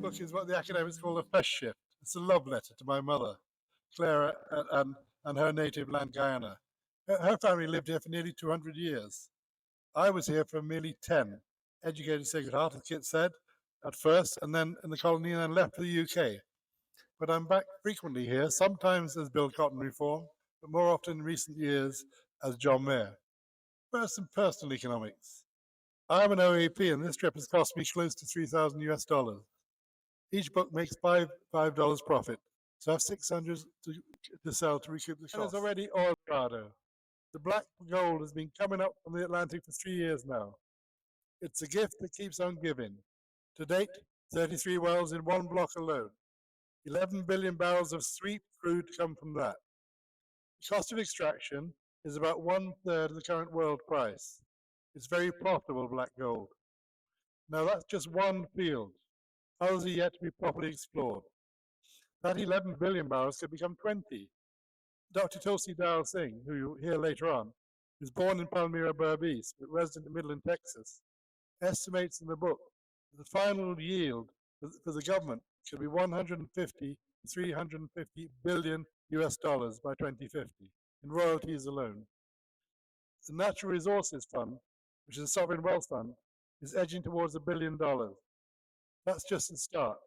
book is what the academics call a fresh shift. It's a love letter to my mother, Clara, and her native land, Guyana. Her family lived here for nearly 200 years. I was here for merely 10. Educated Sacred Heart, as Kit said, at first, and then in the colony, and then left for the UK. But I'm back frequently here, sometimes as Bill Cotton reform, but more often in recent years as John Mayer. First, some personal economics. I'm an OAP, and this trip has cost me close to 3,000 US dollars. Each book makes $5 profit, so I have 600 to sell to recoup the cost. There's already Oildorado. The black gold has been coming up from the Atlantic for 3 years now. It's a gift that keeps on giving. To date, 33 wells in one block alone. 11 billion barrels of sweet crude come from that. The cost of extraction is about 1/3 of the current world price. It's very profitable black gold. Now that's just one field. Others are yet to be properly explored. That 11 billion barrels could become 20. Dr. Tulsi Dayal Singh, who you'll hear later on, is born in Palmyra, Berbice, but resident in Midland, Texas, estimates in the book that the final yield for the government should be 150 to 350 billion US dollars by 2050 in royalties alone. The Natural Resources Fund, which is a sovereign wealth fund, is edging towards $1 billion. That's just the start.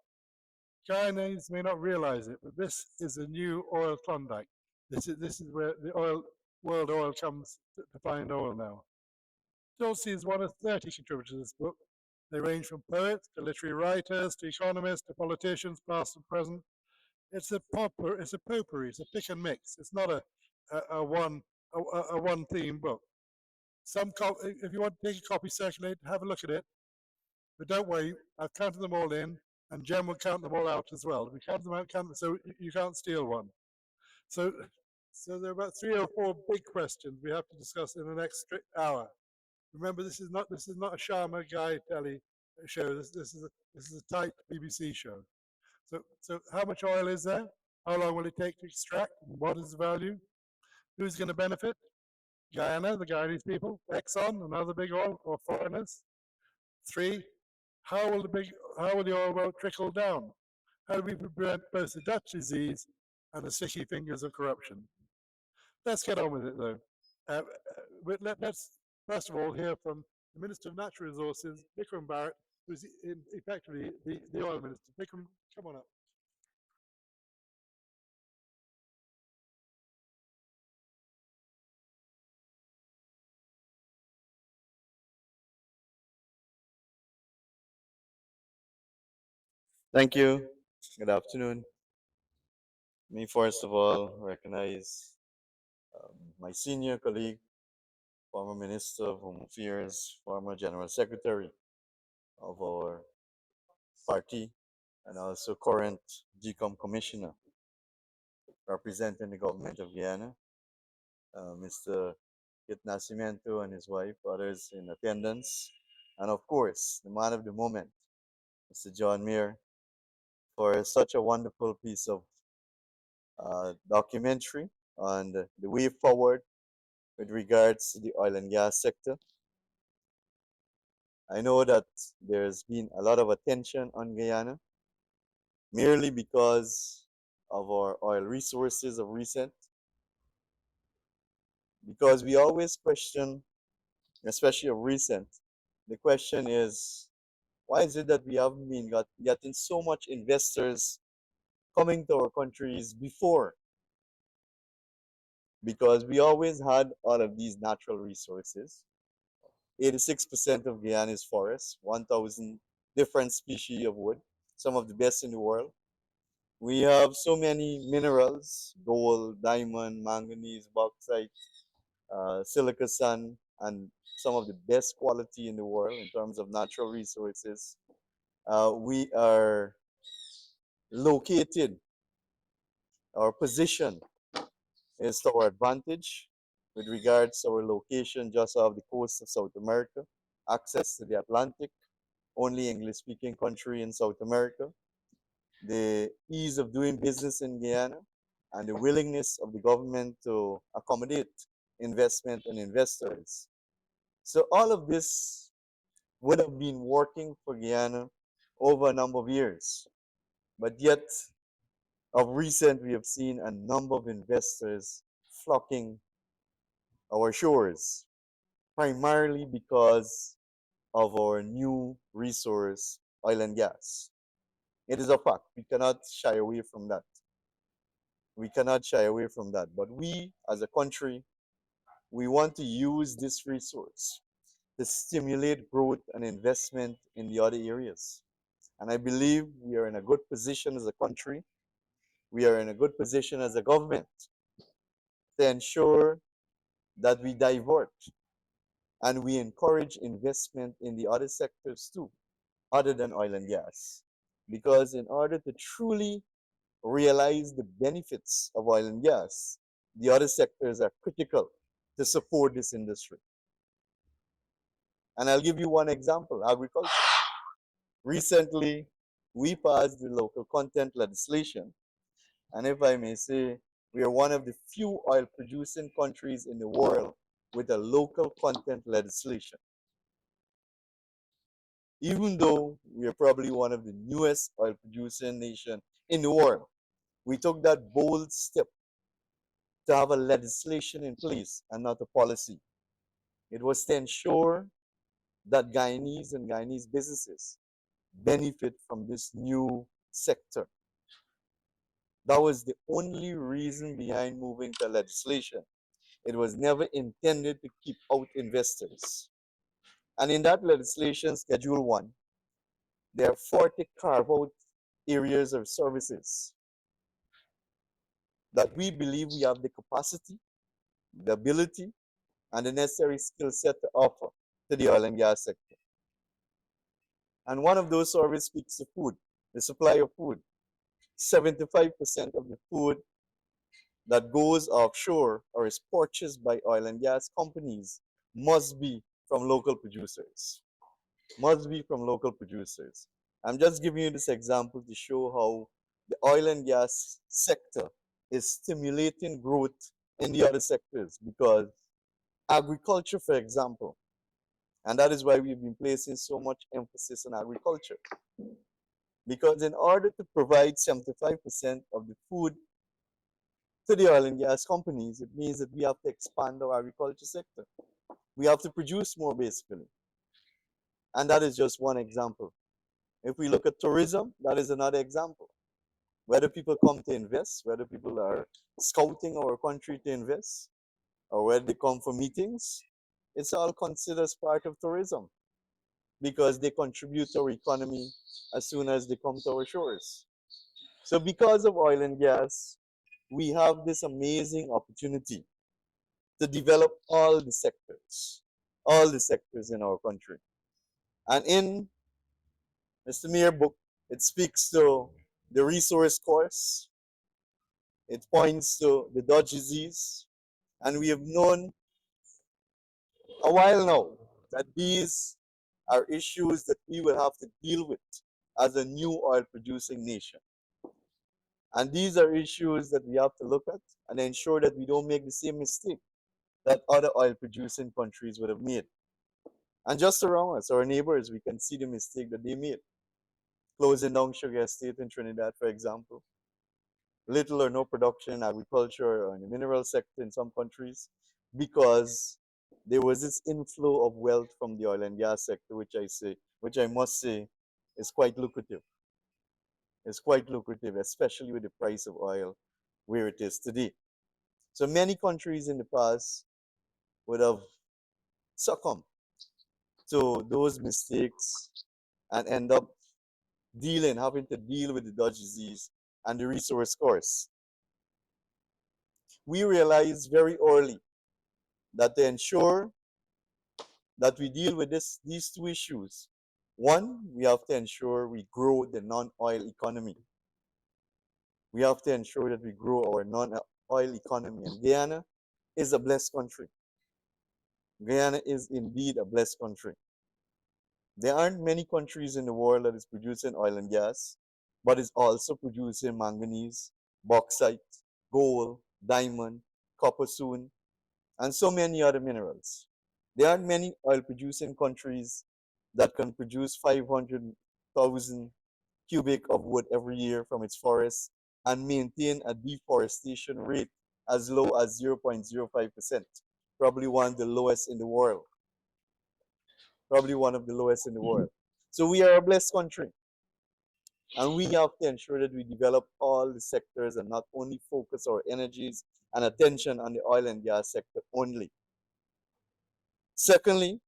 Guyanese may not realize it, but this is a new oil Klondike. This is where the world oil comes to find oil now. Tulsi is one of 30 contributors to this book. They range from poets to literary writers to economists to politicians, past and present. It's a potpourri, it's a pick and mix. It's not a one theme book. If you want to take a copy, circulate, have a look at it. But don't worry, I've counted them all in, and Jem will count them all out as well. We count them out, so you can't steal one. So there are about 3 or 4 big questions we have to discuss in the next hour. Remember, this is not a Sharma Guy telly show. This is a tight BBC show. So how much oil is there? How long will it take to extract? What is the value? Who's going to benefit? Guyana, the Guyanese people, Exxon, another big oil, or foreigners. 3, how will the oil well trickle down? How do we prevent both the Dutch disease and the sticky fingers of corruption? Let's get on with it, though. Let's first of all hear from the Minister of Natural Resources, Vikram Barrett, who's effectively the oil minister. Vikram, come on up. Thank you. Good afternoon. Let me first of all recognize my senior colleague, former Minister of Home Affairs, former General Secretary of our party, and also current GCOM Commissioner representing the government of Guyana, Mr. Kit Nascimento and his wife, others in attendance, and of course, the man of the moment, Mr. John Mayer, for such a wonderful piece of documentary on the way forward with regards to the oil and gas sector. I know that there's been a lot of attention on Guyana merely because of our oil resources of recent, because we always question, especially of recent, the question is, why is it that we haven't been getting so much investors coming to our countries before? Because we always had all of these natural resources. 86% of Guyana is forest, 1,000 different species of wood, some of the best in the world. We have so many minerals, gold, diamond, manganese, bauxite, silica sand, and some of the best quality in the world in terms of natural resources. We are located, our position is to our advantage with regards to our location just off the coast of South America, access to the Atlantic, only English-speaking country in South America, the ease of doing business in Guyana, and the willingness of the government to accommodate investment and investors. So all of this would have been working for Guyana over a number of years. But yet, of recent, we have seen a number of investors flocking our shores, primarily because of our new resource, oil and gas. It is a fact. We cannot shy away from that. We cannot shy away from that. But we, as a country, we want to use this resource to stimulate growth and investment in the other areas. And I believe we are in a good position as a country. We are in a good position as a government to ensure that we divert and we encourage investment in the other sectors too, other than oil and gas. Because in order to truly realize the benefits of oil and gas, the other sectors are critical to support this industry. And I'll give you one example, agriculture. Recently, we passed the local content legislation. And if I may say, we are one of the few oil producing countries in the world with a local content legislation. Even though we are probably one of the newest oil producing nation in the world, we took that bold step to have a legislation in place and not a policy. It was to ensure that Guyanese and Guyanese businesses benefit from this new sector. That was the only reason behind moving the legislation. It was never intended to keep out investors. And in that legislation, Schedule 1, there are 40 carve-out areas of services that we believe we have the capacity, the ability, and the necessary skill set to offer to the oil and gas sector. And one of those services speaks to food, the supply of food. 75% of the food that goes offshore or is purchased by oil and gas companies must be from local producers. Must be from local producers. I'm just giving you this example to show how the oil and gas sector is stimulating growth in the other sectors because agriculture, for example, and that is why we've been placing so much emphasis on agriculture. Because in order to provide 75% of the food to the oil and gas companies, it means that we have to expand our agriculture sector. We have to produce more, basically. And that is just one example. If we look at tourism, that is another example. Whether people come to invest, whether people are scouting our country to invest, or whether they come for meetings, it's all considered as part of tourism because they contribute to our economy as soon as they come to our shores. So because of oil and gas, we have this amazing opportunity to develop all the sectors in our country. And in Mr. Mir book, it speaks to the resource course. It points to the Dutch disease. And we have known a while now that these are issues that we will have to deal with as a new oil producing nation. And these are issues that we have to look at and ensure that we don't make the same mistake that other oil producing countries would have made. And just around us, our neighbors, we can see the mistake that they made. Closing down sugar estate in Trinidad, for example. Little or no production in agriculture or in the mineral sector in some countries because there was this inflow of wealth from the oil and gas sector, which I must say is quite lucrative. It's quite lucrative, especially with the price of oil where it is today. So many countries in the past would have succumbed to those mistakes and end up having to deal with the Dutch disease and the resource course. We realized very early that to ensure that we deal with these two issues, one, we have to ensure we grow the non-oil economy. We have to ensure that we grow our non-oil economy. And Guyana is a blessed country. Guyana is indeed a blessed country. There aren't many countries in the world that is producing oil and gas, but is also producing manganese, bauxite, gold, diamond, copper soon, and so many other minerals. There aren't many oil producing countries that can produce 500 thousand cubic of wood every year from its forests and maintain a deforestation rate as low as 0.05%, probably one of the lowest in the world, probably one of the lowest in the world. So we are a blessed country, and we have to ensure that we develop all the sectors and not only focus our energies and attention on the oil and gas sector only. Secondly,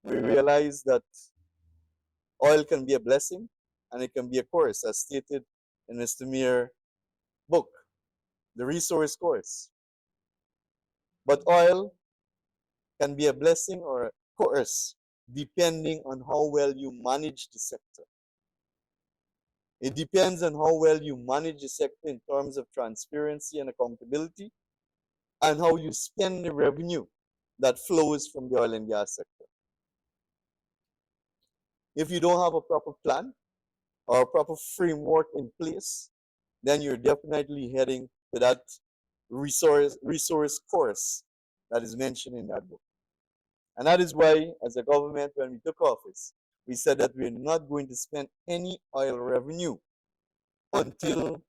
we realize that oil can be a blessing and it can be a curse, as stated in Mr. Meir book, The Resource Course. But oil can be a blessing or a curse depending on how well you manage the sector. It depends on how well you manage the sector in terms of transparency and accountability and how you spend the revenue that flows from the oil and gas sector. If you don't have a proper plan or a proper framework in place, then you're definitely heading to that resource course that is mentioned in that book. And that is why, as a government, when we took office, we said that we're not going to spend any oil revenue until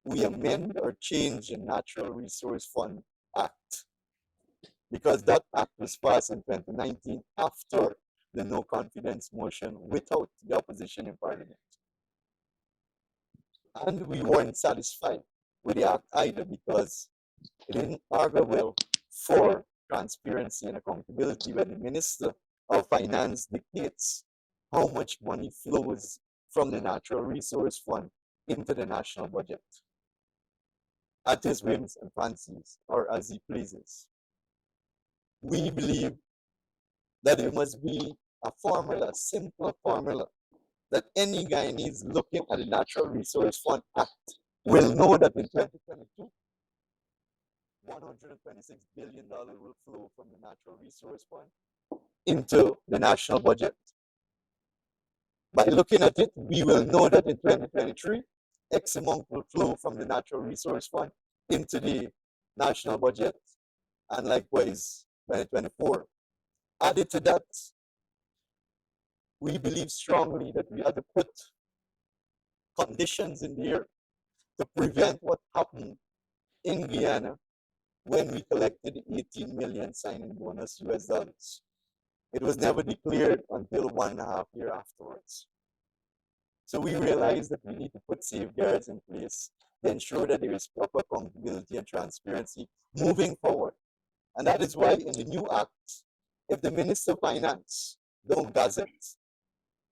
we amend or change the Natural Resource Fund Act. Because that act was passed in 2019 after the no confidence motion without the opposition in parliament. And we weren't satisfied with the act either because it didn't argue well for transparency and accountability when the Minister of Finance dictates how much money flows from the Natural Resource Fund into the national budget at his whims and fancies, or as he pleases. We believe that there must be a formula, a simple formula, that any Guyanese looking at the Natural Resource Fund Act will know that in 2022, $126 billion will flow from the Natural Resource Fund into the national budget. By looking at it, we will know that in 2023, X amount will flow from the Natural Resource Fund into the national budget, and likewise 2024. Added to that, we believe strongly that we have to put conditions in the air to prevent what happened in Guyana when we collected the 18 million signing bonus US dollars. It was never declared until 1.5 years afterwards. So we realized that we need to put safeguards in place to ensure that there is proper accountability and transparency moving forward. And that is why in the new act, if the Minister of Finance don't gazette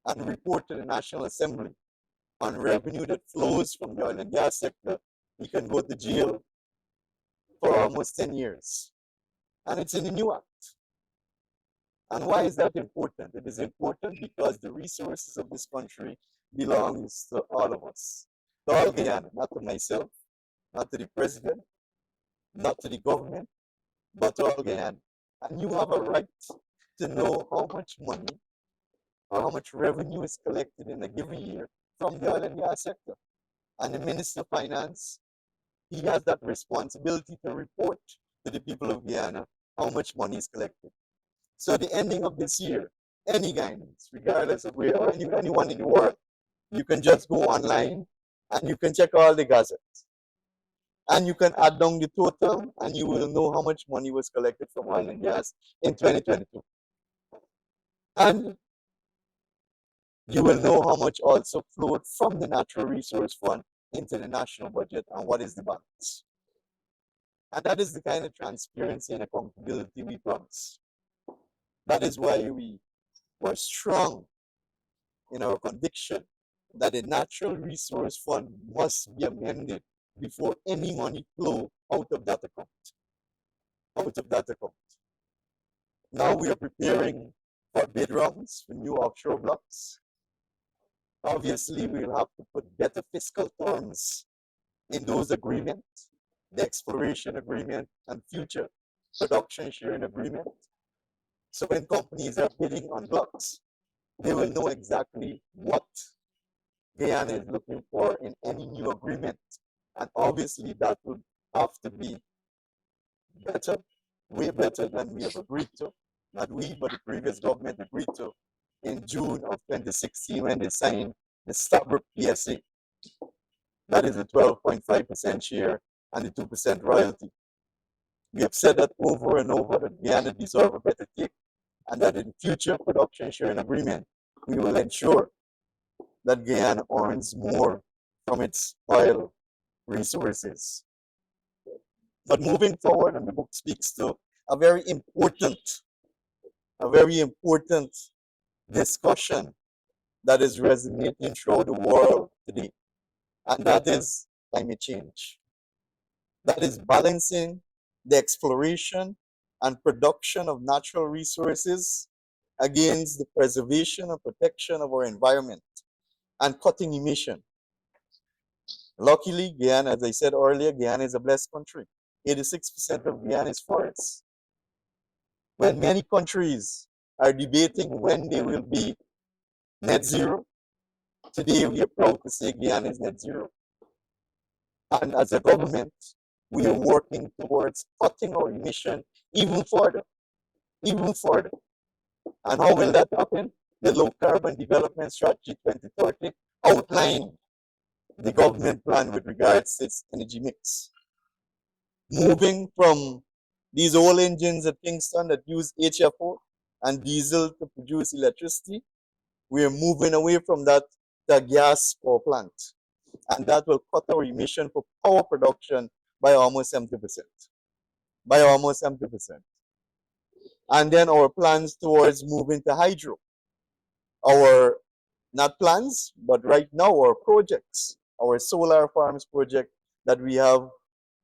and report to the National Assembly on revenue that flows from the oil and gas sector, he can go to jail for almost 10 years. And it's in the new act. And why is that important? It is important because the resources of this country belongs to all of us. To all Guyana, not to myself, not to the president, not to the government, but to all Guyana. And you have a right to know how much money or how much revenue is collected in a given year from the oil and gas sector. And the Minister of Finance, he has that responsibility to report to the people of Guyana how much money is collected. So at the ending of this year, any Guyanese, regardless of where or anyone in the world, you can just go online and you can check all the gazettes. And you can add down the total and you will know how much money was collected from oil and gas in 2022. And you will know how much also flowed from the Natural Resource Fund into the national budget and what is the balance. And that is the kind of transparency and accountability we promise. That is why we were strong in our conviction that the Natural Resource Fund must be amended before any money flow out of that account. Out of that account. Now we are preparing for bid rounds for new offshore blocks. Obviously, we'll have to put better fiscal terms in those agreements, the exploration agreement and future production sharing agreement. So when companies are bidding on blocks, they will know exactly what Guyana is looking for in any new agreement. And obviously that would have to be better, way better than we have agreed to. Not we, but the previous government agreed to in June of 2016 when they signed the Stockbrook PSA. That is a 12.5% share and the 2% royalty. We have said that over and over that Guyana deserves a better take, and that in future production sharing agreement, we will ensure that Guyana earns more from its oil resources. But moving forward, and the book speaks to a very important, a very important discussion that is resonating throughout the world today, and that is climate change. That is balancing the exploration and production of natural resources against the preservation and protection of our environment and cutting emission. Luckily, Guyana, as I said earlier, Guyana is a blessed country. 86% of Guyana is forests. When many countries are debating when they will be net zero, today we are proud to say Guyana is net zero. And as a government, we are working towards cutting our emission even further, even further. And how will that happen? The Low Carbon Development Strategy 2030 outline the government plan with regards to its energy mix. Moving from these old engines at Kingston that use HFO and diesel to produce electricity, we are moving away from that to a gas power plant. And that will cut our emission for power production by almost 70%. By almost 70%. And then our plans towards moving to hydro. Our, not plans, but right now our projects, our solar farms project that we have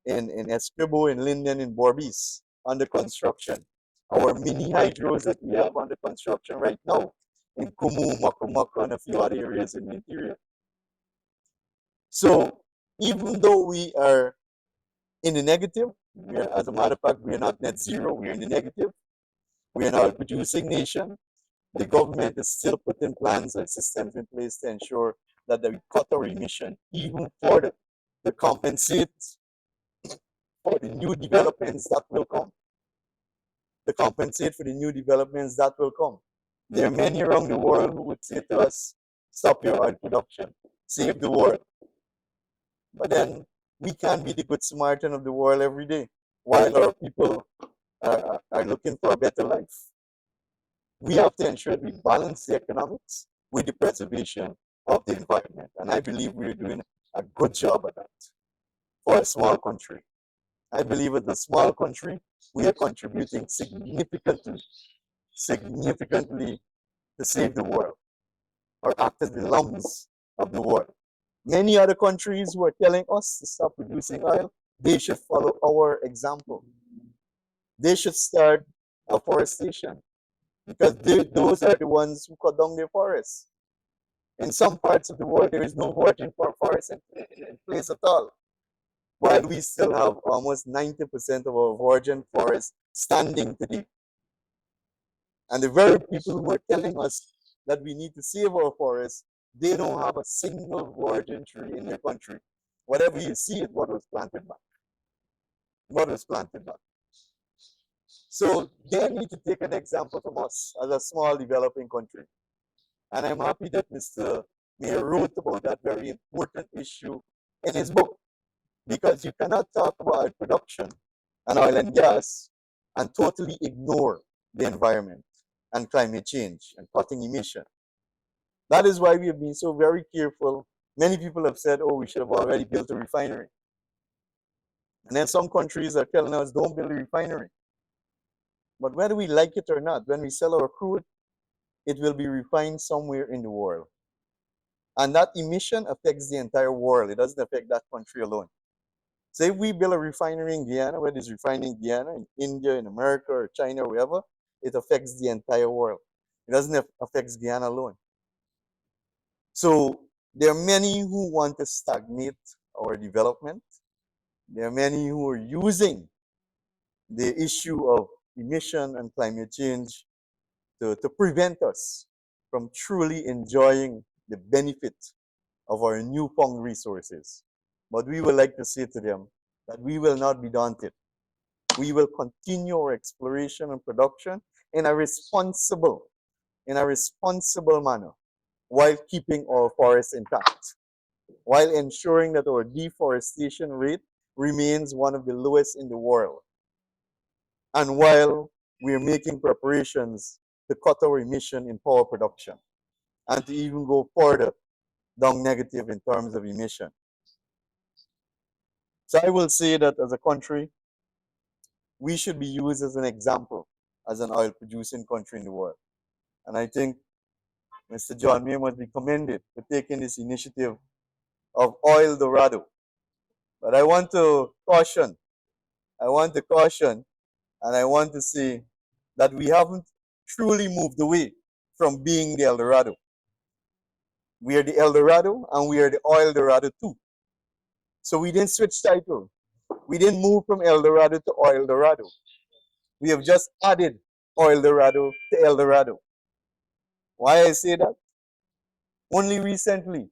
in Escribo, in Linden, in Borbis, under construction. Our mini hydros that we have under construction right now in Kumu, Makumako, and a few other areas in the interior. So even though we are in the negative, as a matter of fact, we are not net zero, we are in the negative. We are not a producing nation. The government is still putting plans and systems in place to ensure that we cut our emission even further to compensate for the new developments that will come. To compensate for the new developments that will come. There are many around the world who would say to us, stop your oil production, save the world. But then we can't be the good Samaritan of the world every day while our people are looking for a better life. We have to ensure we balance the economics with the preservation of the environment. And I believe we're doing a good job at that for a small country. I believe as a small country, we are contributing significantly to save the world or act as the lungs of the world. Many other countries who are telling us to stop producing oil, they should follow our example. They should start afforestation because those are the ones who cut down their forests. In some parts of the world, there is no virgin forest in place at all, while we still have almost 90% of our virgin forests standing today. And the very people who are telling us that we need to save our forests, they don't have a single virgin tree in their country. Whatever you see is what was planted back. What was planted back. So they need to take an example from us as a small developing country. And I'm happy that Mr. Mayor wrote about that very important issue in his book. Because you cannot talk about production and oil and gas and totally ignore the environment and climate change and cutting emission. That is why we have been so very careful. Many people have said, oh, we should have already built a refinery. And then some countries are telling us, don't build a refinery. But whether we like it or not, when we sell our crude, it will be refined somewhere in the world. And that emission affects the entire world. It doesn't affect that country alone. So if we build a refinery in Guyana, whether it's refining in Guyana, in India, in America, or China, or wherever, it affects the entire world. It doesn't affect Guyana alone. So there are many who want to stagnate our development. There are many who are using the issue of emission and climate change to prevent us from truly enjoying the benefit of our newfound resources. But we would like to say to them that we will not be daunted. We will continue our exploration and production in a responsible manner. while keeping our forests intact, while ensuring that our deforestation rate remains one of the lowest in the world, and while we're making preparations to cut our emission in power production and to even go further down negative in terms of emission. So I will say that as a country, we should be used as an example as an oil producing country in the world. And I think Mr. John Mayer must be commended for taking this initiative of Oildorado. But I want to caution, and I want to say that we haven't truly moved away from being the Eldorado. We are the Eldorado and we are the Oildorado too. So we didn't switch title. We didn't move from Eldorado to Oildorado. We have just added Oildorado to Eldorado. Why I say that? Only recently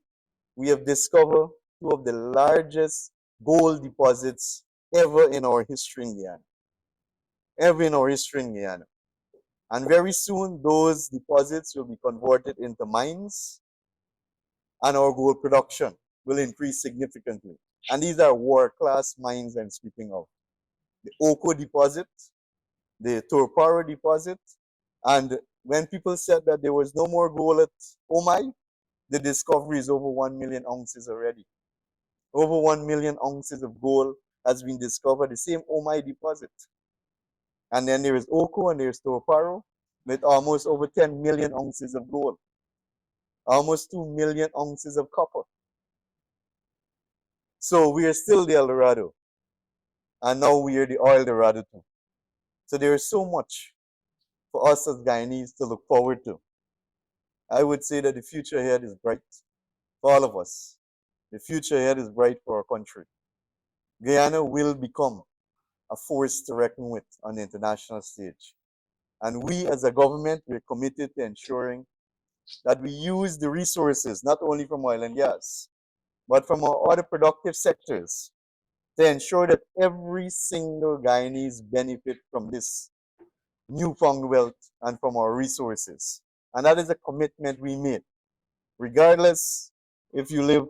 we have discovered two of the largest gold deposits ever in our history in Guyana. Ever in our history in Guyana. And very soon those deposits will be converted into mines and our gold production will increase significantly. And these are world-class mines I'm speaking of. The Oko deposit, the Torparo deposit, and when people said that there was no more gold at Omai, the discovery is over 1 million ounces already. Over 1 million ounces of gold has been discovered, the same Omai deposit. And then there is Oko and there's Torparo with almost over 10 million ounces of gold, almost 2 million ounces of copper. So we are still the Eldorado, and now we are the Oildorado too. So there is so much for us as Guyanese to look forward to. I would say that the future ahead is bright for all of us. The future ahead is bright for our country. Guyana will become a force to reckon with on the international stage. And we as a government, we're committed to ensuring that we use the resources, not only from oil and gas, but from our other productive sectors to ensure that every single Guyanese benefit from this newfound wealth and from our resources. And that is a commitment we made. Regardless if you live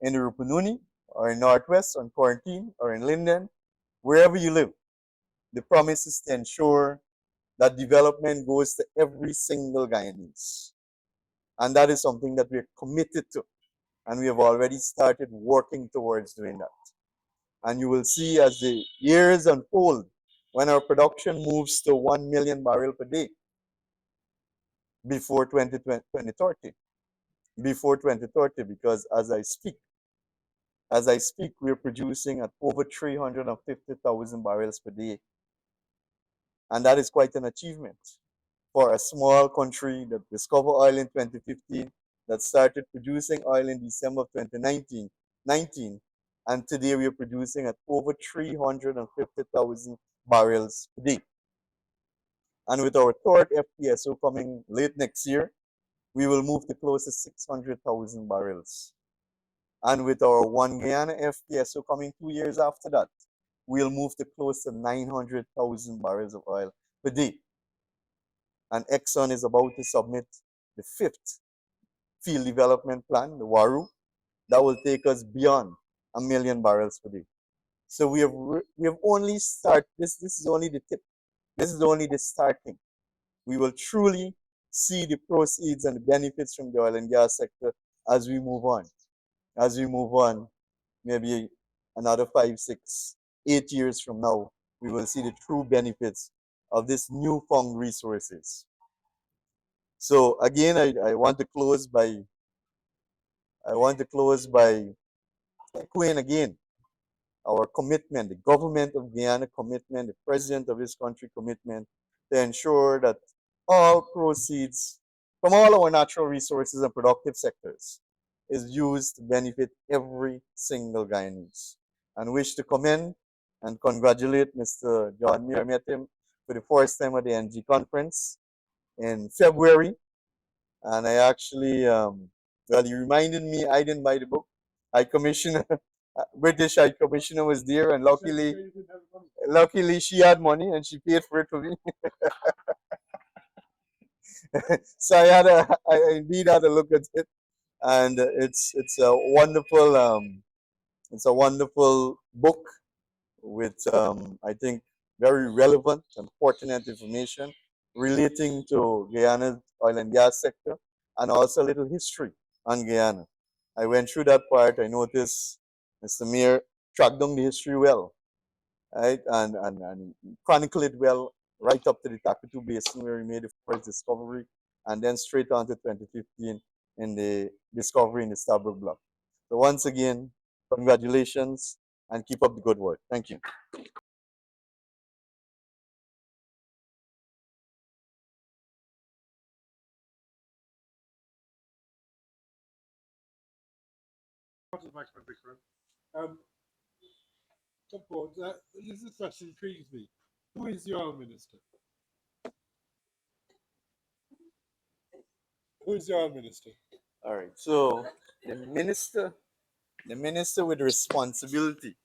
in the Rupununi or in Northwest, on Quarantine, or in Linden, wherever you live, the promise is to ensure that development goes to every single Guyanese. And that is something that we're committed to. And we have already started working towards doing that. And you will see as the years unfold, when our production moves to 1 million barrel per day before 2030. Before 2030, because as I speak, we're producing at over 350,000 barrels per day. And that is quite an achievement for a small country that discovered oil in 2015, that started producing oil in December of 2019, and today we are producing at over 350,000 barrels per day. And with our third FPSO coming late next year, we will move to close to 600,000 barrels. And with our One Guyana FPSO coming 2 years after that, we'll move to close to 900,000 barrels of oil per day. And Exxon is about to submit the fifth field development plan, the WARU, that will take us beyond 1 million barrels per day. So we have only started. This is only the tip. This is only the starting. We will truly see the proceeds and the benefits from the oil and gas sector as we move on. As we move on, maybe another 5, 6, 8 years from now, we will see the true benefits of this newfound resources. So again, I want to close by echoing again our commitment, the government of Guyana commitment, the president of this country commitment to ensure that all proceeds from all our natural resources and productive sectors is used to benefit every single Guyanese. And wish to commend and congratulate Mr. John Muir. I met him for the first time at the NG conference in February. And I actually, well, he reminded me I didn't buy the book. High Commissioner, British High Commissioner was there, and luckily she had money and she paid for it for me. So I indeed had a look at it, and it's a wonderful book with I think very relevant and pertinent information relating to Guyana's oil and gas sector, and also a little history on Guyana. I went through that part. I noticed Mr. Mayor tracked down the history well, right, and chronicle it well right up to the Takutu Basin where he made the first discovery, and then straight on to 2015 in the discovery in the Stabroek Block. So once again, congratulations and keep up the good work. Thank you. Part of my curriculum. Um, come forward. This question intrigues me. Who is the oil minister? Who is the oil minister? All right. So the minister, the minister with responsibility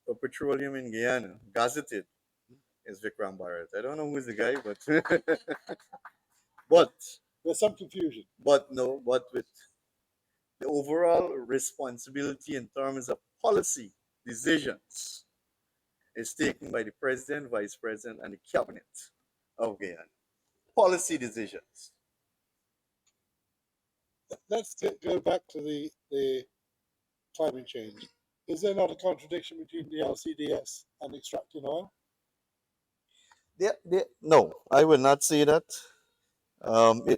for petroleum in Guyana, gazetted, is Vikram Bharat. I don't know who's the guy, but but There's some confusion. but no, but with the overall responsibility in terms of policy decisions is taken by the president, vice president, and the cabinet of Guyana. Policy decisions. Let's go back to the climate change. Is there not a contradiction between the LCDS and extracting oil? No, I will not say that.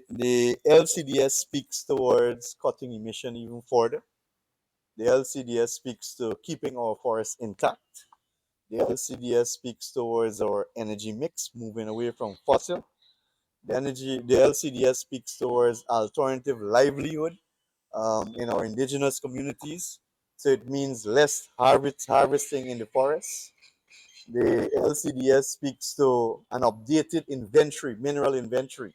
The LCDS speaks towards cutting emission even further. The LCDS speaks to keeping our forests intact. The LCDS speaks towards our energy mix, moving away from fossil. The LCDS speaks towards alternative livelihood in our indigenous communities. So it means less harvesting in the forests. The LCDS speaks to an updated inventory, mineral inventory,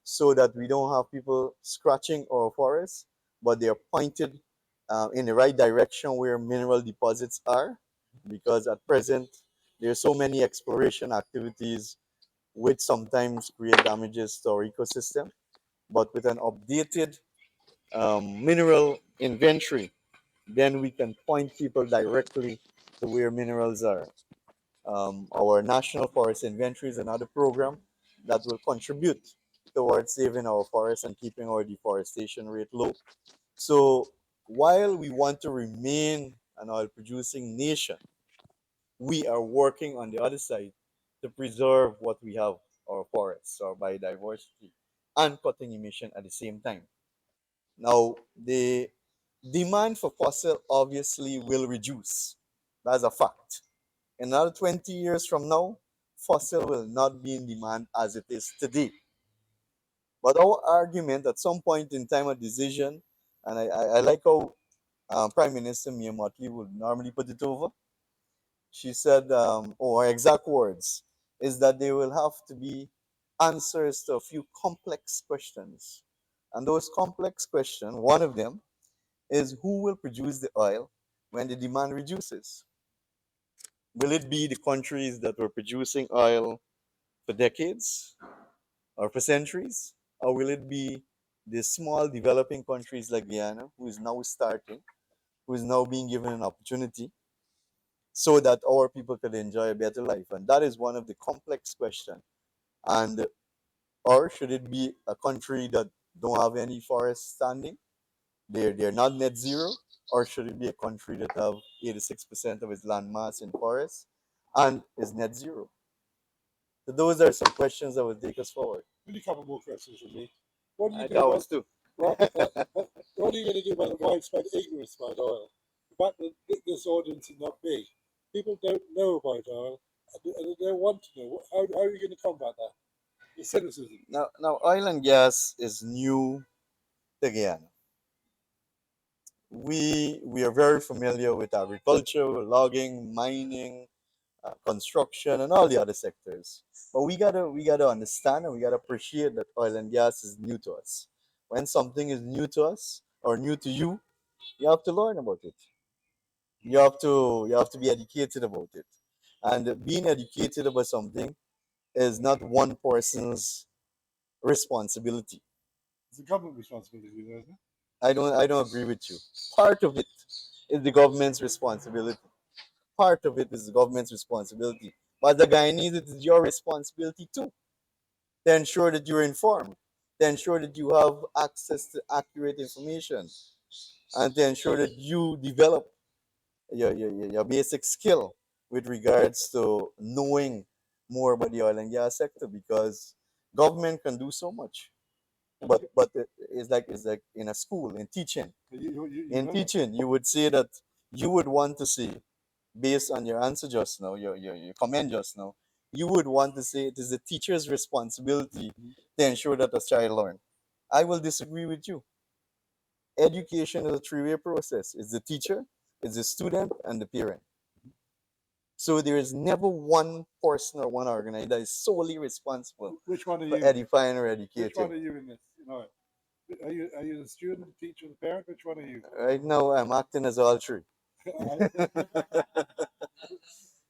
so that we don't have people scratching our forests, but they are pointed in the right direction where mineral deposits are. Because at present, there are so many exploration activities which sometimes create damages to our ecosystem. But with an updated mineral inventory, then we can point people directly to where minerals are. Our National Forest Inventory is another program that will contribute towards saving our forests and keeping our deforestation rate low. So while we want to remain an oil producing nation, we are working on the other side to preserve what we have, our forests, our biodiversity, and cutting emission at the same time. Now, the demand for fossil obviously will reduce. That's a fact. In another 20 years from now, fossil will not be in demand as it is today. But our argument at some point in time, a decision, and I like how Prime Minister Mia Mottley would normally put it over. She said, or her exact words, is that there will have to be answers to a few complex questions. And those complex questions, one of them is who will produce the oil when the demand reduces? Will it be the countries that were producing oil for decades or for centuries? Or will it be the small developing countries like Guyana, who is now starting, who is now being given an opportunity so that our people could enjoy a better life? And that is one of the complex questions. And or should it be a country that don't have any forest standing? They're not net zero, or should it be a country that have 86% of its land mass in forests and is net zero? So those are some questions that will take us forward. Only a couple more questions from me. What do you I do got about ones too. what are you going to do about the widespread ignorance about oil? The fact that this audience is not big. People don't know about oil, and they don't want to know. How are you going to combat that? The cynicism. Now, oil and gas is new to Guyana. We are very familiar with agriculture, logging, mining, construction, and all the other sectors. But we gotta understand and we gotta appreciate that oil and gas is new to us. When something is new to us or new to you, you have to learn about it. You have to be educated about it. And being educated about something is not one person's responsibility. It's a government responsibility, though, isn't it? I don't agree with you. Part of it is the government's responsibility. Part of it is the government's responsibility. But the Guyanese, it is your responsibility too, to ensure that you're informed, to ensure that you have access to accurate information, and to ensure that you develop your basic skill with regards to knowing more about the oil and gas sector, because government can do so much. But it's like in a school, in teaching. You In know that. teaching, you would say that you would want to see, based on your answer just now, your comment just now, you would want to say it is the teacher's responsibility Mhm. to ensure that the child learn. I will disagree with you. Education is a three-way process. It's the teacher, it's the student, and the parent. So there is never one person or one organization that is solely responsible Which one are for you? edifying or Which one educating. are you in this? You know, are you the student, the teacher, the parent? Which one are you? Right now, I'm acting as all three. I-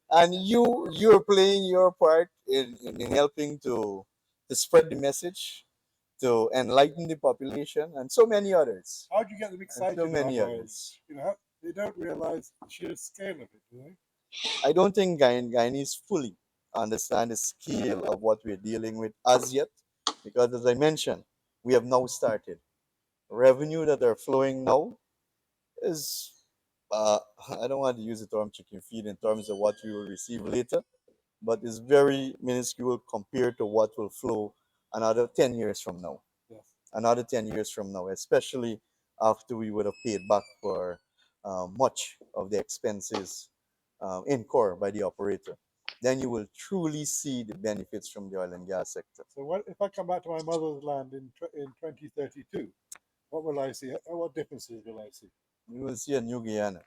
And you're playing your part in helping to spread the message, to enlighten the population, and so many others. How'd you get them And excited so about many oil? others. You know, they don't realize the sheer scale of it, do they? I don't think Guyanese fully understand the scale of what we're dealing with as yet, because as I mentioned, we have now started. Revenue that are flowing now is, uh, I don't want to use the term chicken feed in terms of what we will receive later, but it's very minuscule compared to what will flow another 10 years from now. Yes. Another 10 years from now, especially after we would have paid back for much of the expenses incurred by the operator. Then you will truly see the benefits from the oil and gas sector. So what if I come back to my mother's land in 2032? What will I see? What differences will I see? You will see a new Guyana.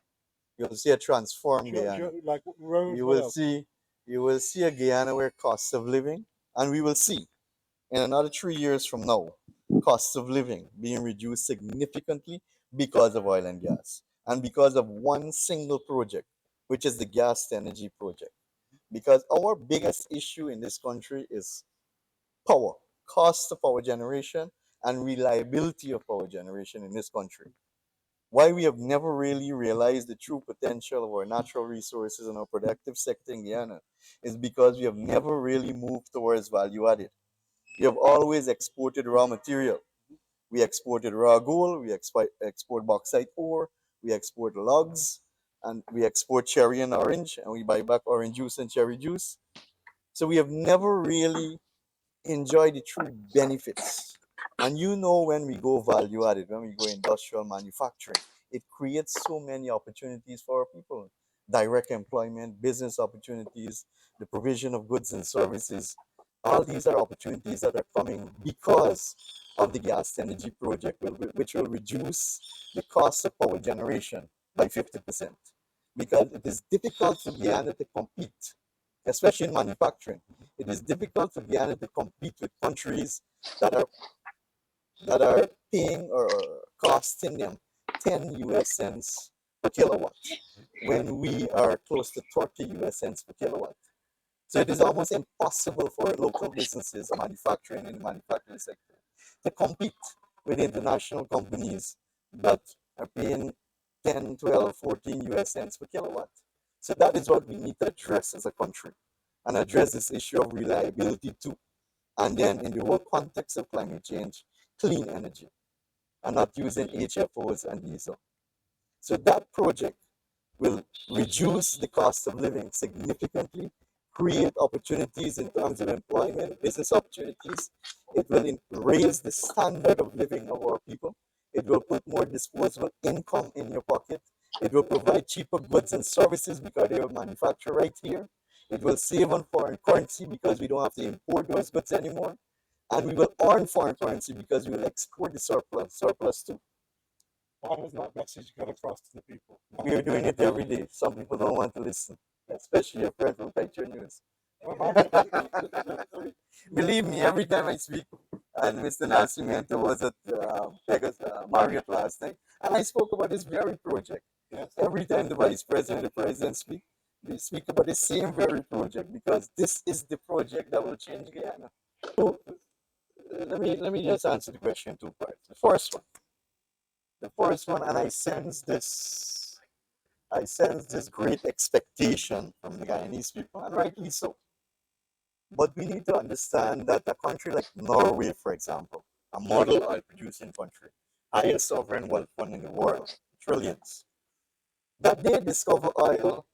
You will see a transformed Guyana. Like roads. You What will else? see you will see a Guyana where cost of living, and we will see in another 3 years from now, costs of living being reduced significantly because of oil and gas, and because of one single project, which is the gas to energy project. Because our biggest issue in this country is power, cost of power generation, and reliability of power generation in this country. Why we have never really realized the true potential of our natural resources and our productive sector in Guyana is because we have never really moved towards value added. We have always exported raw material. We exported raw gold, we export bauxite ore, we export logs, and we export cherry and orange, and we buy back orange juice and cherry juice. So we have never really enjoy the true benefits. And when we go value added, when we go industrial manufacturing, it creates so many opportunities for our people. Direct employment, business opportunities, the provision of goods and services. All these are opportunities that are coming because of the gas energy project, which will reduce the cost of power generation by 50%. Because it is difficult for Guyana to compete, especially in manufacturing. It is difficult for Guyana to compete with countries that are that are paying or costing them 10 US cents per kilowatt when we are close to 30 US cents per kilowatt. So it is almost impossible for local businesses manufacturing in the manufacturing sector to compete with international companies that are paying 10, 12, 14 US cents per kilowatt. So that is what we need to address as a country, and address this issue of reliability too. And then in the whole context of climate change, clean energy and not using HFOs and diesel. So that project will reduce the cost of living significantly, create opportunities in terms of employment, business opportunities. It will raise the standard of living of our people. It will put more disposable income in your pocket. It will provide cheaper goods and services because they are manufactured right here. It will save on foreign currency because we don't have to import those goods anymore. And we will earn foreign currency because we will export the surplus too. How does that message get across to the people? We are doing it every day. Some people don't want to listen, especially your friend from Picture News. Believe me, every time I speak, and Mr. Nascimento was at Marriott last night, and I spoke about this very project. Yes. Every time the vice president, the president speak, they speak about the same very project because this is the project that will change Guyana. let me just answer the question in two parts. The first one, and I sense this great expectation from the Guyanese people, and rightly so. But we need to understand that a country like Norway, for example, a model oil producing country, highest sovereign wealth fund in the world, trillions, that they discover oil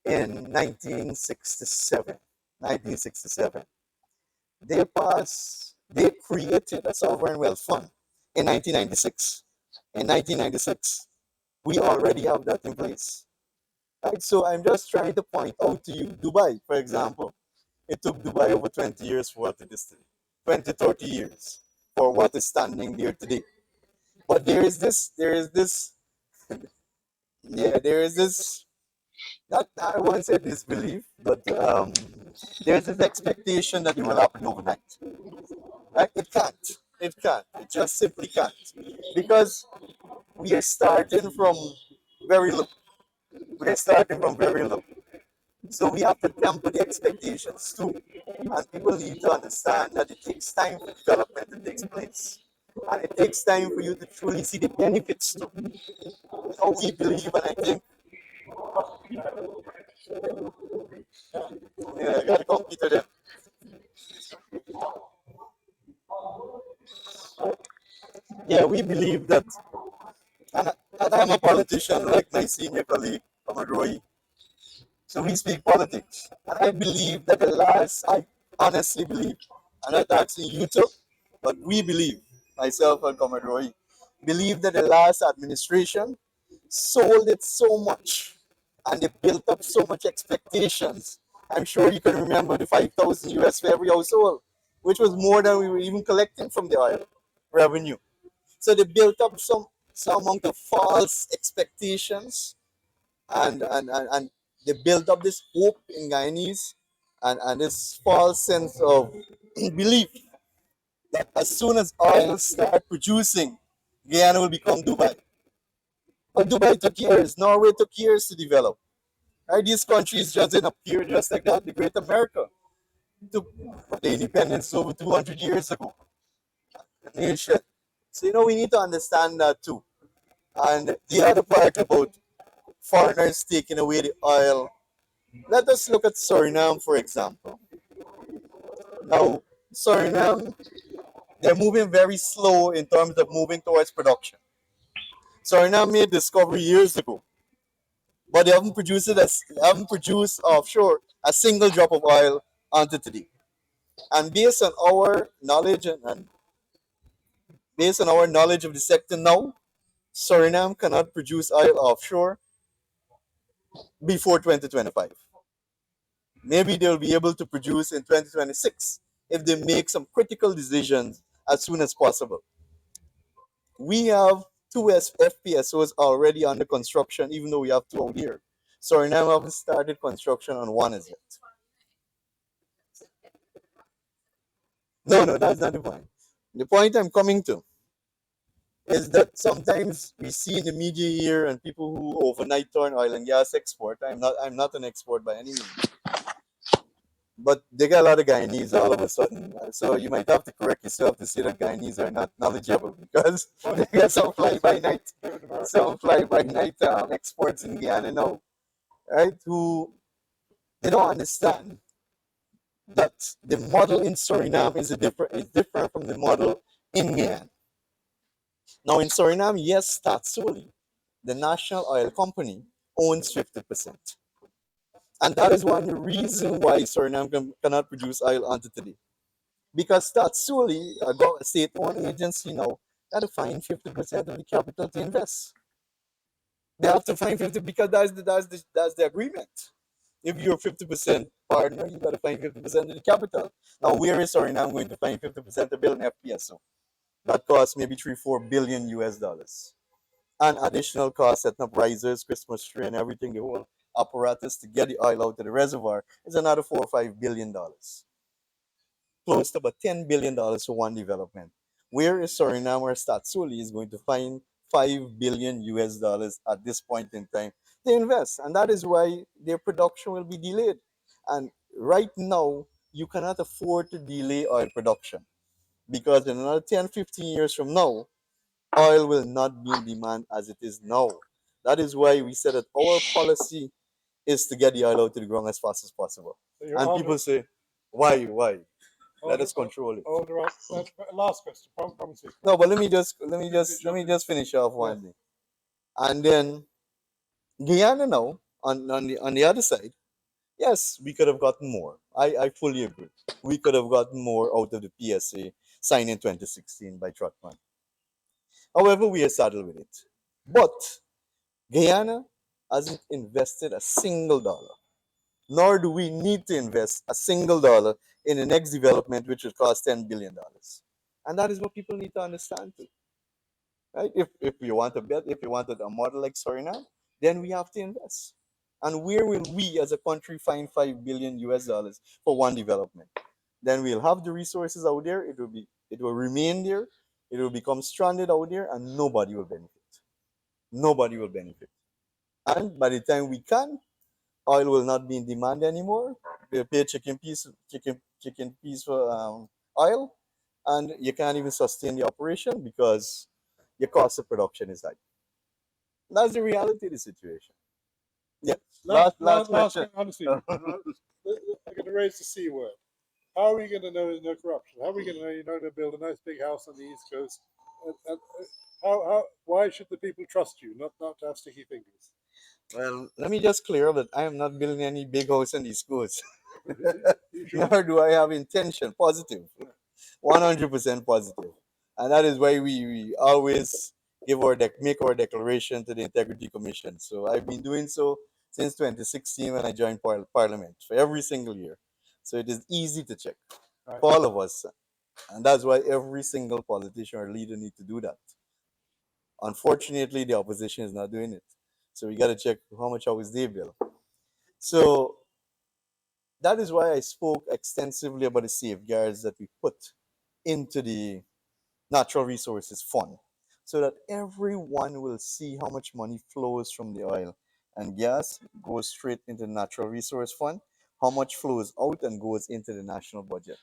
in 1967. 1967. They created a sovereign wealth fund in 1996. In 1996, we already have that in place. Right? So I'm just trying to point out to you, Dubai, for example, it took Dubai over 20 years for what it is today. 20, 30 years for what is standing there today. But there is this, not, I won't say disbelief, but there's this expectation that it will happen overnight. Right? It can't. It can't. It just simply can't. Because we are starting from very low. We are starting from very low. So we have to temper the expectations too. And people need to understand that it takes time for development to take place. And it takes time for you to truly see the benefits too. How we believe, and I think, yeah, I got a computer there. Yeah, we believe that, and I'm a politician like my senior colleague, Roy. So we speak politics. And I believe that I honestly believe, I'm not asking you to, but we believe, myself and Comrade Roy, believe that the last administration sold it so much and they built up so much expectations. I'm sure you can remember the 5,000 US for every household, which was more than we were even collecting from the oil revenue. So they built up some amount of false expectations, and they build up this hope in Guyanese, and this false sense of belief that as soon as oil start producing, Guyana will become Dubai. But Dubai took years, Norway took years to develop. Right? These countries just didn't appear just like that. The Great America took the independence over 200 years ago. Nation. So we need to understand that too. And the other part about foreigners taking away the oil, let us look at Suriname, for example. Now, Suriname, they're moving very slow in terms of moving towards production. Suriname made discovery years ago, but they haven't produced offshore a single drop of oil until today. And based on our knowledge of the sector now, Suriname cannot produce oil offshore before 2025. Maybe they'll be able to produce in 2026 if they make some critical decisions as soon as possible. We have two FPSOs already under construction, even though we have two out here. Suriname haven't started construction on one as yet. No, no, that's not the point. The point I'm coming to is that sometimes we see in the media here and people who overnight turn oil and gas export. I'm not an export by any means, but they got a lot of Guyanese all of a sudden. So you might have to correct yourself to say that Guyanese are not knowledgeable because they got some fly by night exports in Guyana now, right? Who they don't understand that the model in Suriname is different from the model in Guyana. Now in Suriname, yes, Tatsuli, the national oil company, owns 50%. And that is one reason why Suriname cannot produce oil until today. Because Tatsuli, a state-owned agency now, got to find 50% of the capital to invest. They have to find 50 because that's the agreement. If you're 50% partner, you got to find 50% of the capital. Now, where is Suriname going to find 50% to build an FPSO? That costs maybe 3-4 billion US dollars. And additional costs setting up risers, Christmas tree, and everything, the whole apparatus to get the oil out of the reservoir is another $4 or $5 billion. Close to about $10 billion for one development. Where is Suriname or Statsuli is going to find 5 billion US dollars at this point in time to invest? And that is why their production will be delayed. And right now, you cannot afford to delay oil production because in another 10, 15 years from now, oil will not be in demand as it is now. That is why we said that our policy is to get the oil out to the ground as fast as possible. So you're And older, people say, why, why? Let older, us control it. older. Last question. Promise you. No, but let me Finish. just finish off Yeah. one thing. And then Guyana now, on the other side, yes, we could have gotten more. I fully agree. We could have gotten more out of the PSA signed in 2016 by Trotman. However, we are saddled with it. But Guyana hasn't invested a single dollar, nor do we need to invest a single dollar in the next development, which will cost $10 billion. And that is what people need to understand too. Right? If you want to bet, if you wanted a model like Suriname, then we have to invest. And where will we as a country find 5 billion US dollars for one development? Then we'll have the resources out there, it will remain there, it will become stranded out there, and nobody will benefit. Nobody will benefit. And by the time we can, oil will not be in demand anymore. We'll pay chicken piece for oil, and you can't even sustain the operation because your cost of production is high. That's the reality of the situation. Yeah. Last question. Honestly, I'm going to raise the C word. How are we going to know there's no corruption? How are we going to know you're not going to build a nice big house on the East Coast? Why should the people trust you, not to have sticky fingers? Well, let me just clear up that I am not building any big house in the schools. You sure? Nor do I have intention, positive, 100% positive. And that is why we always make our declaration to the Integrity Commission. So I've been doing so since 2016 when I joined Parliament for every single year. So it is easy to check Right. for all of us. And that's why every single politician or leader need to do that. Unfortunately, the opposition is not doing it. So we got to check how much hours they bill. So that is why I spoke extensively about the safeguards that we put into the natural resources fund so that everyone will see how much money flows from the oil and gas goes straight into the natural resource fund, how much flows out and goes into the national budget.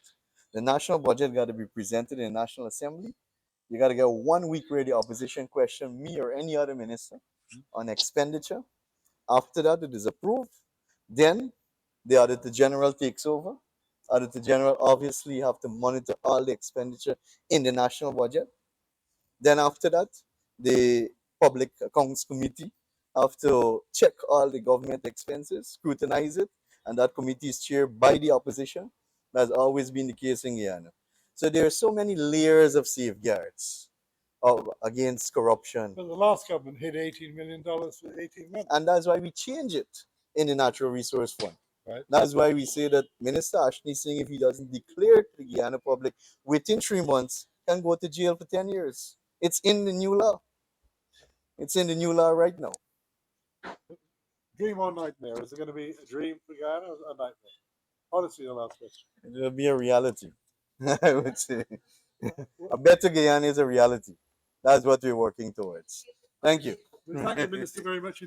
The national budget got to be presented in the National Assembly. You got to get 1 week where the opposition question me or any other minister on expenditure. After that, it is approved. Then the Auditor General takes over. Auditor General obviously have to monitor all the expenditure in the national budget. Then after that, the Public Accounts Committee have to check all the government expenses, scrutinize it, and that committee is chaired by the opposition. That's always been the case in Guyana. So there are so many layers of safeguards against corruption. But the last government hid $18 million for 18 months. And that's why we change it in the Natural Resource Fund. Right. That's why we say that Minister Ashley Singh, if he doesn't declare to the Guyana public within 3 months, can go to jail for 10 years. It's in the new law. It's in the new law right now. Dream or nightmare? Is it going to be a dream for Guyana or a nightmare? Honestly, the last question. It'll be a reality. I would say. A better Guyana is a reality. That's what we're working towards. Thank you. Thank you, Minister, very much.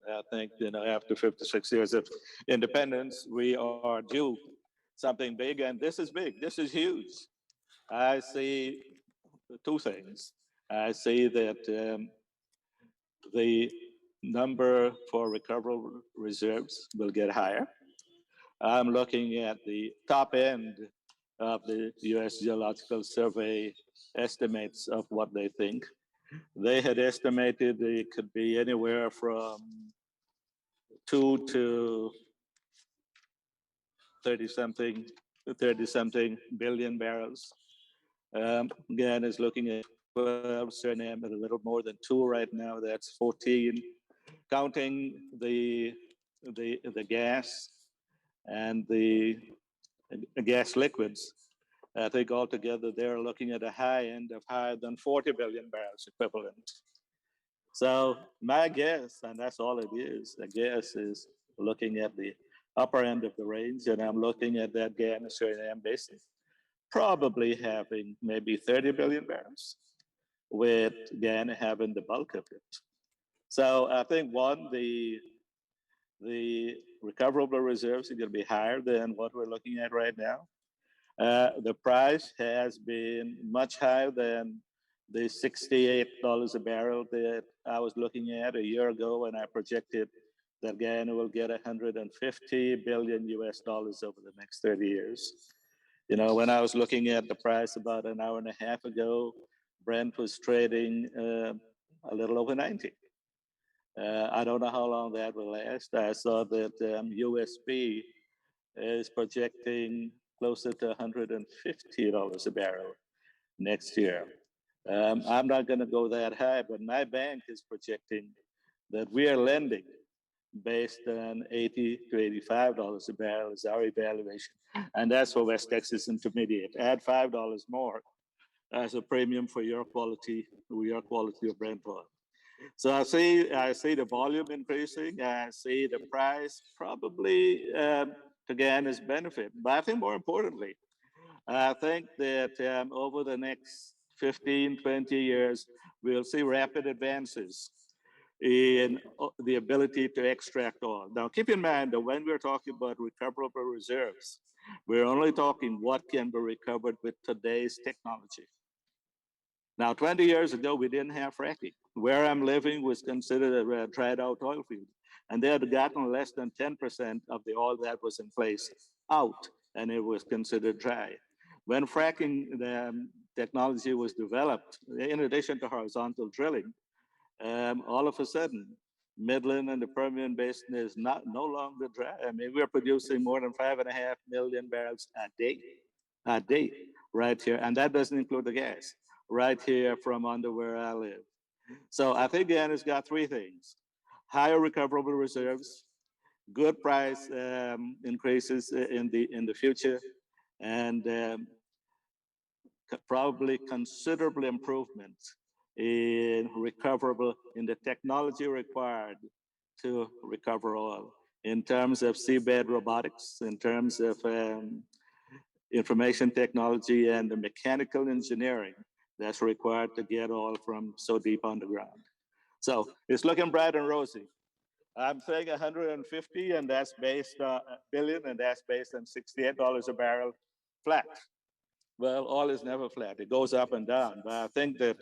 I think after 56 years of independence, we are due something big, and this is big. This is huge. I see two things. I see that the number for recoverable reserves will get higher. I'm looking at the top end of the U.S. Geological Survey estimates of what they think. They had estimated it could be anywhere from 2 to 30 something, 30 something billion barrels. Again, is looking at 12, Suriname at a little more than 2 right now. That's 14. Counting the gas and the gas liquids, I think altogether they're looking at a high end of higher than 40 billion barrels equivalent. So my guess, and that's all it is, the guess is looking at the upper end of the range, and I'm looking at that Guyana Suriname basin probably having maybe 30 billion barrels, with Guyana having the bulk of it. So I think one, the recoverable reserves are going to be higher than what we're looking at right now. The price has been much higher than the $68 a barrel that I was looking at a year ago when I projected that Guyana will get 150 billion US dollars over the next 30 years. You know, when I was looking at the price about an hour and a half ago, Brent was trading a little over 90. I don't know how long that will last. I saw that USB is projecting closer to $150 a barrel next year. I'm not going to go that high, but my bank is projecting that we are lending based on $80 to $85 a barrel is our evaluation. And that's for West Texas Intermediate. Add $5 more as a premium for your quality of Brent oil. So I see the volume increasing. I see the price probably to Guyana's benefit. But I think more importantly, I think that over the next 15, 20 years, we'll see rapid advances in the ability to extract oil. Now, keep in mind that when we're talking about recoverable reserves, we're only talking what can be recovered with today's technology. Now, 20 years ago, we didn't have fracking. Where I'm living was considered a dried out oil field. And they had gotten less than 10% of the oil that was in place out, and it was considered dry. When fracking technology was developed, in addition to horizontal drilling, all of a sudden, Midland and the Permian Basin is no longer dry. I mean, we're producing more than 5.5 million barrels a day right here. And that doesn't include the gas right here from under where I live. So I think Guyana's got three things: higher recoverable reserves, good price increases in the future, and probably considerable improvement in the technology required to recover oil, in terms of seabed robotics, in terms of information technology, and the mechanical engineering that's required to get oil from so deep underground. So it's looking bright and rosy. I'm saying 150, and that's based on billion, and that's based on $68 a barrel flat. Well, oil is never flat. It goes up and down. But I think that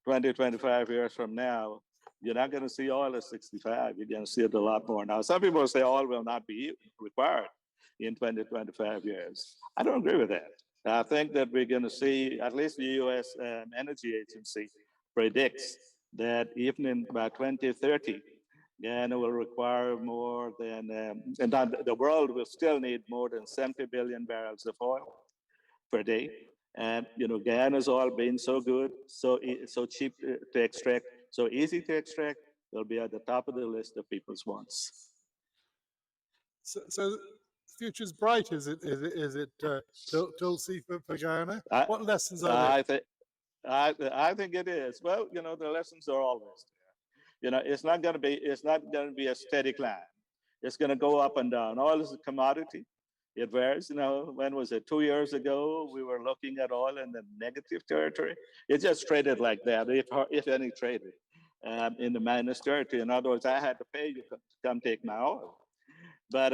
20, 25 years from now, you're not going to see oil at 65. You're going to see it a lot more. Now, some people say oil will not be required in 20, 25 years. I don't agree with that. I think that we're going to see, at least the U.S. Energy Agency predicts that even by 2030, Guyana will require more than, and the world will still need more than 70 billion barrels of oil per day. And Guyana's oil being so good, so cheap to extract, so easy to extract, will be at the top of the list of people's wants. So the future's bright. Is it Dulcie for Guyana? What lessons are there? I think it is. Well, the lessons are always there. It's not going to be a steady climb. It's going to go up and down. Oil is a commodity. It varies. When was it? 2 years ago, we were looking at oil in the negative territory. It just traded like that, if any traded, in the minus territory. In other words, I had to pay you to come take my oil. But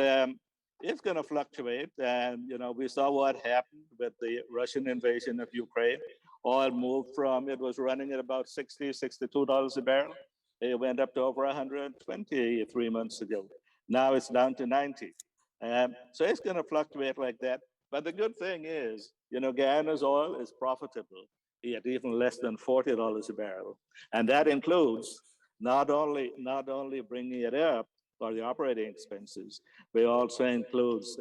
it's going to fluctuate. And, we saw what happened with the Russian invasion of Ukraine. Oil moved from, it was running at about $60, $62 a barrel. It went up to over 120 3 months ago. Now it's down to 90. So it's going to fluctuate like that. But the good thing is, Guyana's oil is profitable at even less than $40 a barrel. And that includes not only bringing it up for the operating expenses, but also includes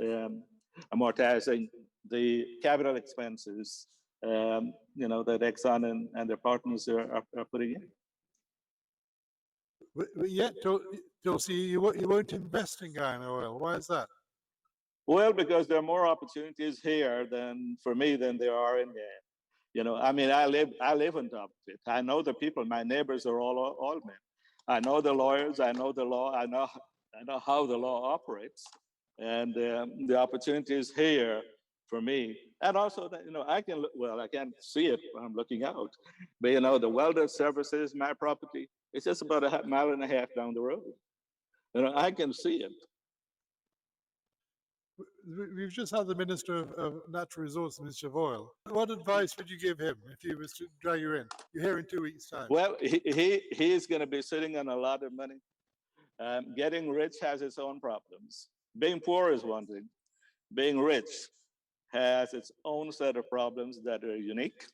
amortizing the capital expenses, that Exxon and their partners are putting in. But yet, Dulcie, you won't invest in Guyana oil. Why is that? Well, because there are more opportunities here for me than there are in Guyana. I mean, I live on top of it. I know the people. My neighbors are all men. I know the lawyers. I know the law. I know how the law operates, and the opportunities here for me. And also that, I can look, well, I can't see it when I'm looking out, but the welder services, my property, it's just about a mile and a half down the road. I can see it. We've just had the Minister of Natural Resources, Minister of Oil. What advice would you give him if he was to drag you in? You're here in 2 weeks' time. Well, he's going to be sitting on a lot of money. Getting rich has its own problems. Being poor is one thing. Being rich has its own set of problems that are unique,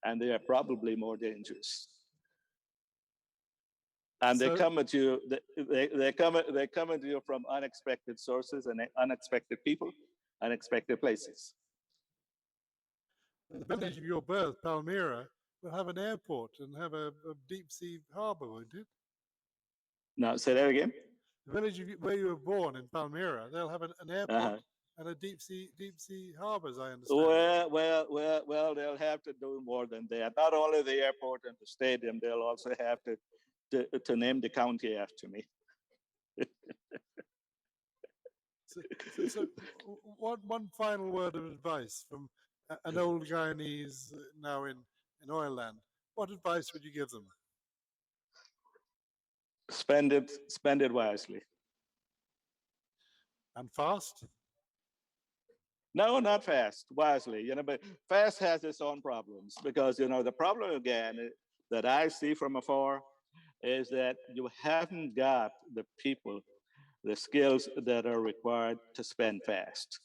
and they are probably more dangerous. And they come at you. They come at you from unexpected sources and unexpected people, unexpected places. The village of your birth, Palmyra, will have an airport and have a deep sea harbour, won't it? Now, say that again. The village where you were born in Palmyra, they'll have an airport and a deep sea harbour, as I understand. Well, they'll have to do more than that. Not only the airport and the stadium, they'll also have to name the county after me. So one final word of advice from an old Guyanese now in oil land. What advice would you give them? Spend it wisely. And fast? No, not fast, wisely. But fast has its own problems because, the problem again that I see from afar is that you haven't got the people, the skills that are required to spend fast.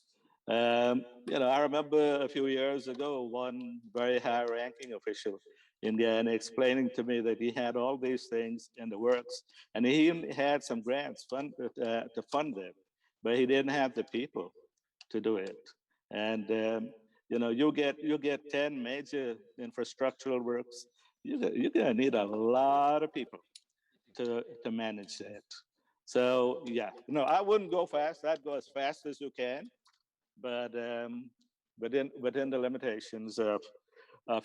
I remember a few years ago, one very high-ranking official in Guyana explaining to me that he had all these things in the works, and he even had some grants to fund them, but he didn't have the people to do it. And you get 10 major infrastructural works. You're gonna need a lot of people to manage that. So yeah, I wouldn't go fast. I'd go as fast as you can, but within the limitations of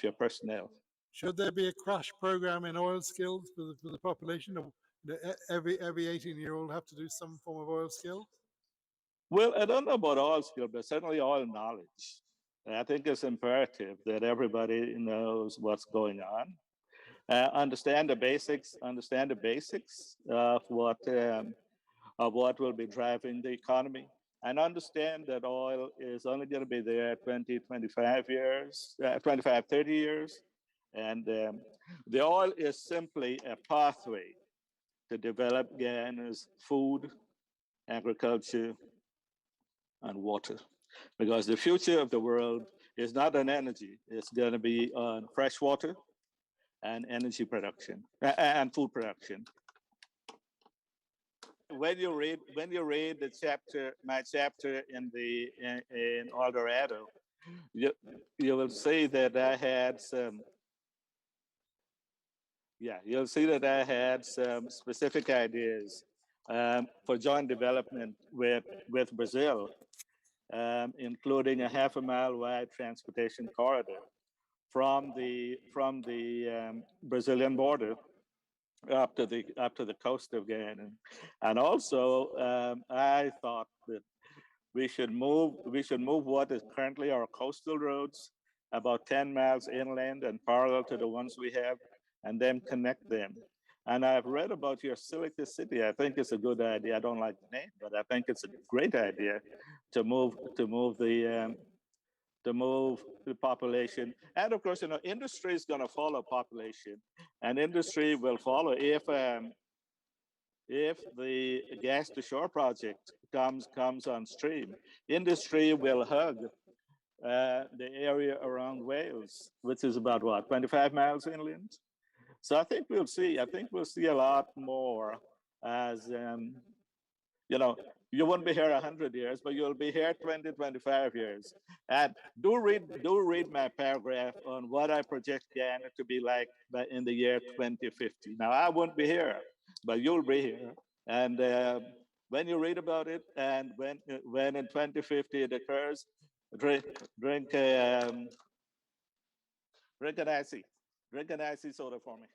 your personnel. Should there be a crash program in oil skills for the population? Every 18-year-old have to do some form of oil skills? Well, I don't know about oil skill, but certainly oil knowledge. I think it's imperative that everybody knows what's going on. Understand the basics of what will be driving the economy, and understand that oil is only going to be there 20, 25 years, 25, 30 years. And the oil is simply a pathway to develop Guyana's food, agriculture, and water. Because the future of the world is not on energy, it's going to be on fresh water and energy production and food production. When you read my chapter in Oildorado, you will see that I had some. Yeah, you'll see that I had some specific ideas for joint development with Brazil, including a half a mile wide transportation corridor from the Brazilian border up to the coast of Guyana. And also, I thought that we should move what is currently our coastal roads about 10 miles inland and parallel to the ones we have, and then connect them. And I've read about your Silica City. I think it's a good idea. I don't like the name, but I think it's a great idea to move the population. And of course, industry is going to follow population, and industry will follow if the gas to shore project comes on stream. Industry will hug the area around Wales, which is about 25 miles inland. So I think we'll see a lot more as you won't be here 100 years, but you'll be here 20, 25 years. And do read my paragraph on what I project Guyana to be like in the year 2050. Now, I won't be here, but you'll be here. And when you read about it, and when in 2050 it occurs, drink an icy soda for me.